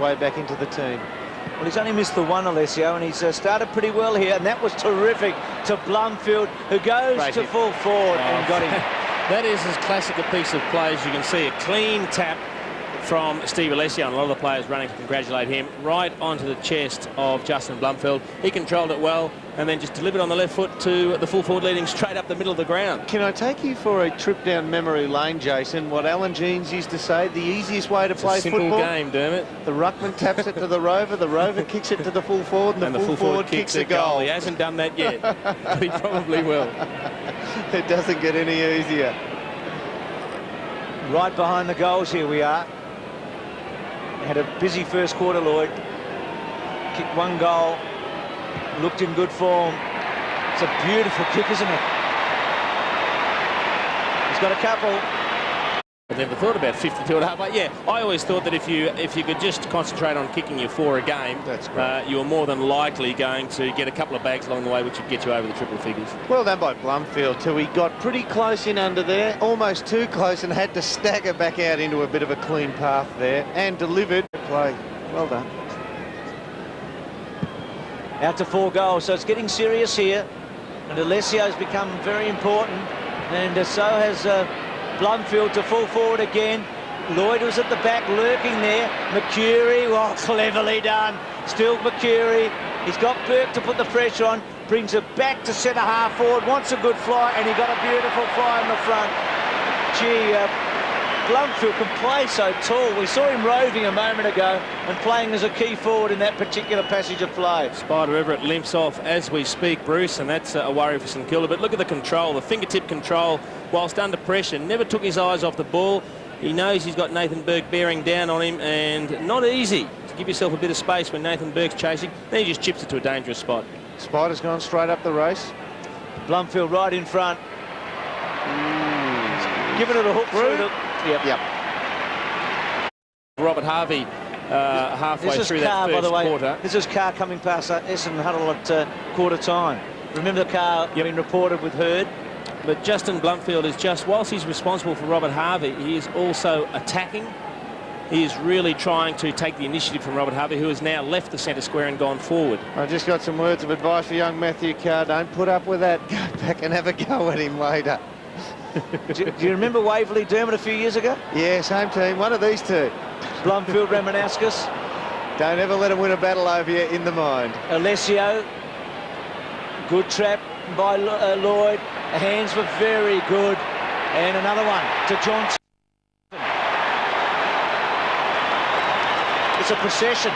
way back into the team. Well, he's only missed the one, Alessio, and he's started pretty well here, and that was terrific to Blumfield, who goes to full forward and got him. That is as classic a piece of play as you can see. A clean tap from Steve Alessio, and a lot of the players running to congratulate him, right onto the chest of Justin Blumfield. He controlled it well and then just delivered on the left foot to the full forward, leading straight up the middle of the ground. Can I take you for a trip down memory lane, Jason? What Alan Jeans used to say, the easiest way to play football. Simple game, Dermot. The ruckman taps it to the rover kicks it to the full forward, and the full forward kicks a goal. He hasn't done that yet, but he probably will. It doesn't get any easier. Right behind the goals here we are. Had a busy first quarter, Lloyd. Kicked one goal. Looked in good form. It's a beautiful kick, isn't it? He's got a couple. I never thought about 52.5. But yeah, I always thought that if you could just concentrate on kicking your 4 a game, you were more than likely going to get a couple of bags along the way, which would get you over the triple figures. Well done by Blumfield too. He got pretty close in under there, almost too close, and had to stagger back out into a bit of a clean path there, and delivered. Play. Well done. Out to 4 goals, so it's getting serious here, and Alessio's become very important, and so has Blumfield to full forward again. Lloyd was at the back lurking there. Mercury, well, cleverly done. Still Mercury. He's got Burke to put the pressure on, brings it back to centre half forward, wants a good fly, and he got a beautiful fly in the front. Gee, Blumfield can play so tall. We saw him roving a moment ago and playing as a key forward in that particular passage of play. Spider Everett limps off as we speak, Bruce, and that's a worry for St Kilda. But look at the control, the fingertip control whilst under pressure. Never took his eyes off the ball. He knows he's got Nathan Burke bearing down on him, and not easy to give yourself a bit of space when Nathan Burke's chasing. Then he just chips it to a dangerous spot. Spider's gone straight up the race. Blumfield right in front. Giving it a hook through the... Yep. Robert Harvey halfway through that first quarter. This is Carr coming past Essendon Huddle at quarter time. Remember the car being reported with Hurd. But Justin Blumfield is just, whilst he's responsible for Robert Harvey, he is also attacking. He is really trying to take the initiative from Robert Harvey, who has now left the centre square and gone forward. I just got some words of advice for young Matthew Carr. Don't put up with that. Go back and have a go at him later. do you remember Waverley Dermot a few years ago? Yeah, same team. One of these two. Blumfield, Ramanauskas. Don't ever let him win a battle over you in the mind. Alessio. Good trap by Lloyd. The hands were very good. And another one to Johnson. It's a procession.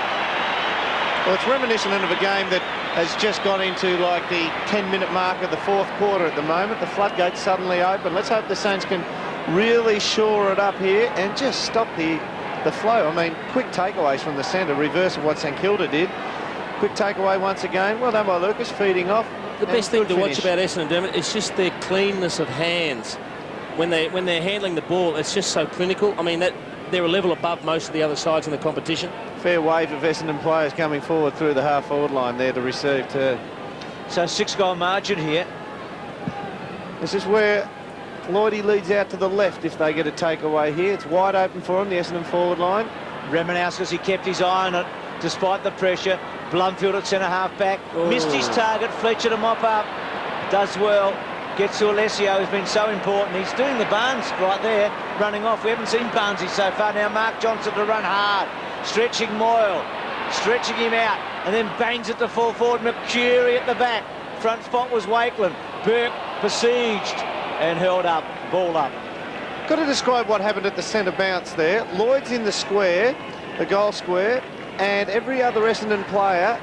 Well, it's reminiscent of a game that has just gone into like the 10-minute mark of the fourth quarter at the moment. The floodgates suddenly open. Let's hope the Saints can really shore it up here and just stop the flow. I mean, quick takeaways from the centre, reverse of what St Kilda did. Quick takeaway once again. Well done by Lucas, feeding off. The best thing to watch about Essendon, Dermot, is just their cleanness of hands. When they're handling the ball, it's just so clinical. I mean, they're a level above most of the other sides in the competition. Fair wave of Essendon players coming forward through the half-forward line there to receive too. So 6-goal margin here. This is where Lloydie leads out to the left if they get a takeaway here. It's wide open for him, the Essendon forward line. Ramanauskas, he kept his eye on it despite the pressure. Blumfield at centre half back. Missed his target. Fletcher to mop up. Does well. Gets to Alessio, who's been so important. He's doing the Barnes right there, running off. We haven't seen Barnesy so far. Now Mark Johnson to run hard. Stretching Moyle. Stretching him out. And then bangs it to full forward. Mercury at the back. Front spot was Wakeland. Burke besieged and held up. Ball up. Got to describe what happened at the centre bounce there. Lloyd's in the square, the goal square, and every other Essendon player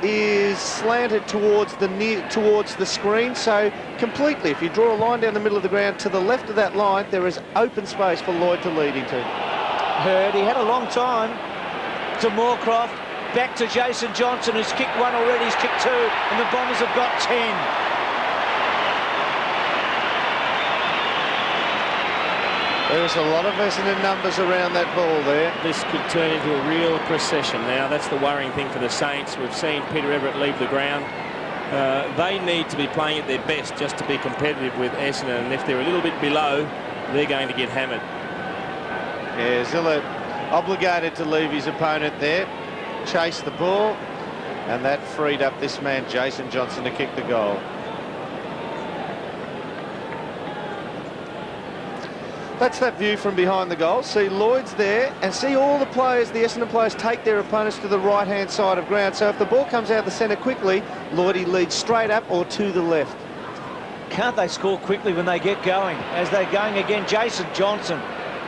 is slanted towards the screen, so completely, if you draw a line down the middle of the ground to the left of that line, there is open space for Lloyd to lead into. Hurd, he had a long time to Moorcroft, back to Jason Johnson, who's kicked one already, he's kicked 2, and the Bombers have got 10. There's a lot of Essendon numbers around that ball there. This could turn into a real procession now. That's the worrying thing for the Saints. We've seen Peter Everett leave the ground. They need to be playing at their best just to be competitive with Essendon, and if they're a little bit below, they're going to get hammered. Yeah, Zilla obligated to leave his opponent there, chase the ball, and that freed up this man, Jason Johnson, to kick the goal. That's that view from behind the goal. See Lloyd's there, and see all the players, the Essendon players, take their opponents to the right-hand side of ground. So if the ball comes out the centre quickly, Lloydie leads straight up or to the left. Can't they score quickly when they get going? As they're going again, Jason Johnson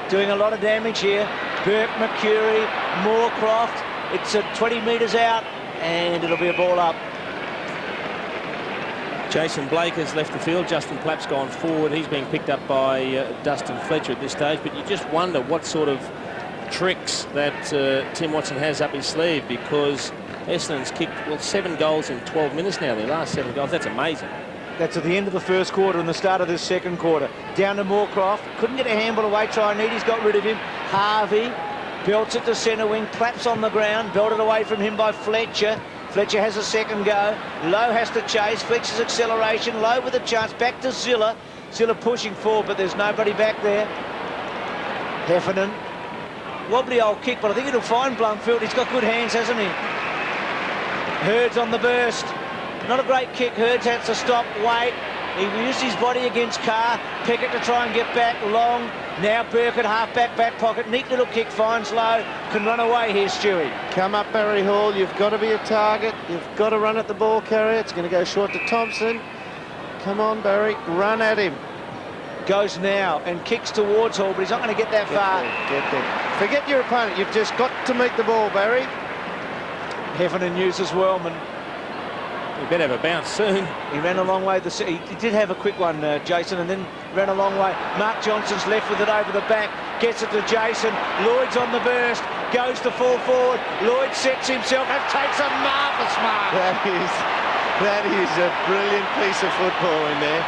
doing a lot of damage here. Burke, McCurry, Moorcroft. It's at 20 metres out, and it'll be a ball up. Jason Blake has left the field. Justin Plapp's gone forward. He's being picked up by Dustin Fletcher at this stage. But you just wonder what sort of tricks that Tim Watson has up his sleeve, because Essendon's kicked, well, 7 goals in 12 minutes now. Their last 7 goals. That's amazing. That's at the end of the first quarter and the start of this second quarter. Down to Moorcroft. Couldn't get a handball away. Trinity's got rid of him. Harvey belts it to centre wing. Plapp's on the ground. Belted away from him by Fletcher. Fletcher has a second go. Lowe has to chase. Fletcher's acceleration. Lowe with a chance. Back to Zilla. Zilla pushing forward, but there's nobody back there. Heffernan. Wobbly old kick, but I think it'll find Blumfield. He's got good hands, hasn't he? Hurd's on the burst. Not a great kick. Hurd's has to stop, wait. He used his body against Carr. Pickett to try and get back. Long. Now Burke at half-back, back pocket. Neat little kick, finds Lowe. Can run away here, Stewie. Come up, Barry Hall. You've got to be a target. You've got to run at the ball carrier. It's going to go short to Thompson. Come on, Barry. Run at him. Goes now and kicks towards Hall, but he's not going to get that far. Get there. Forget your opponent. You've just got to meet the ball, Barry. Heffernan uses Wellman. He better have a bounce soon. He ran a long way. He did have a quick one, Jason, and then ran a long way. Mark Johnson's left with it over the back. Gets it to Jason. Lloyd's on the burst. Goes to fall forward. Lloyd sets himself and takes a marvellous mark. That is a brilliant piece of football in there.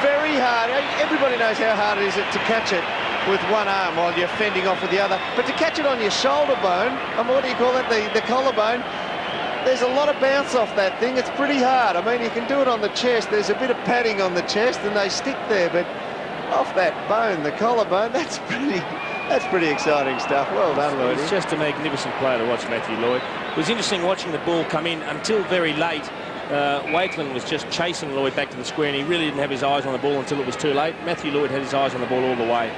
Very hard. Everybody knows how hard it is to catch it with one arm while you're fending off with the other. But to catch it on your shoulder bone, what do you call that? The collarbone. There's a lot of bounce off that thing. It's pretty hard. I mean, you can do it on the chest. There's a bit of padding on the chest and they stick there, but off that bone, the collarbone, that's pretty exciting stuff. Well done, Lloyd. He's just a magnificent player to watch, Matthew Lloyd. It was interesting watching the ball come in until very late. Wakeland was just chasing Lloyd back to the square, and he really didn't have his eyes on the ball until it was too late. Matthew Lloyd had his eyes on the ball all the way.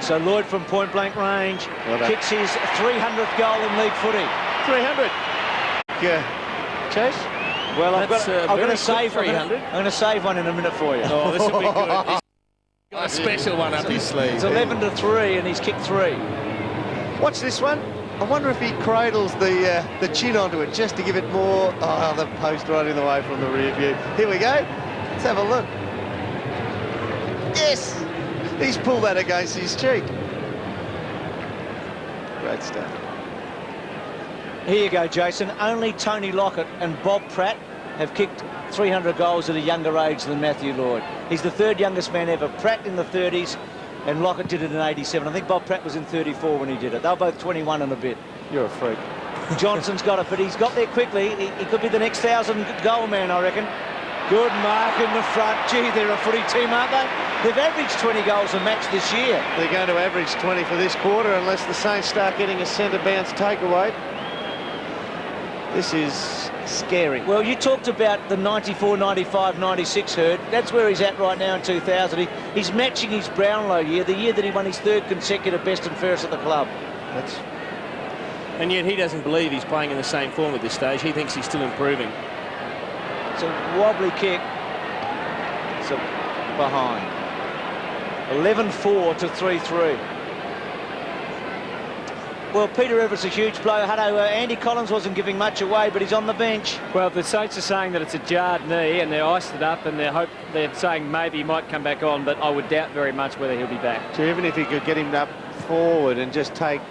So Lloyd from point-blank range kicks his 300th goal in league footy. 300. Chase? Well, I'm going to save 300. I'm going to save one in a minute for you. Oh, this will be good. He's got a special one up his sleeve. It's 11-3, and he's kicked 3. Watch this one. I wonder if he cradles the chin onto it just to give it more. Oh, the post right in the way from the rear view. Here we go. Let's have a look. Yes! He's pulled that against his cheek. Great stuff. Here you go, Jason. Only Tony Lockett and Bob Pratt have kicked 300 goals at a younger age than Matthew Lloyd. He's the 3rd youngest man ever. Pratt in the 30s, and Lockett did it in 87. I think Bob Pratt was in 34 when he did it. They were both 21 and a bit. You're a freak. Johnson's got it, but he's got there quickly. He could be the next 1,000-goal man, I reckon. Good mark in the front. Gee, they're a footy team, aren't they? They've averaged 20 goals a match this year. They're going to average 20 for this quarter unless the Saints start getting a centre bounce takeaway. This is scary. Well, you talked about the 94, 95, 96 Herd. That's where he's at right now in 2000. He's matching his Brownlow year, the year that he won his 3rd consecutive best and fairest at the club. And yet he doesn't believe he's playing in the same form at this stage. He thinks he's still improving. It's a wobbly kick. It's behind. 11-4 to 3-3. Well, Peter Everett's a huge blow. Andy Collins wasn't giving much away, but he's on the bench. Well, the Saints are saying that it's a jarred knee, and they're iced it up, and they're saying maybe he might come back on, but I would doubt very much whether he'll be back. So even if he could get him up forward and just take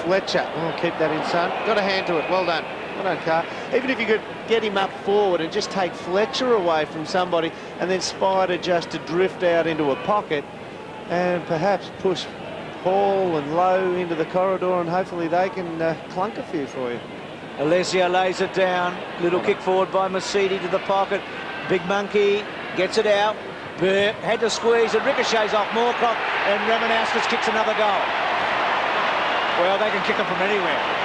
Fletcher, keep that in, son. Got a hand to it. Well done. Well done, Carr. Even if you could get him up forward and just take Fletcher away from somebody, and then Spider just to drift out into a pocket and perhaps push Hall and Lowe into the corridor, and hopefully they can clunk a few for you. Alessio lays it down. Little kick forward by Mercedes to the pocket. Big Monkey gets it out. Burke had to squeeze. It ricochets off Moorcroft, and Ramanauskas kicks another goal. Well, they can kick them from anywhere.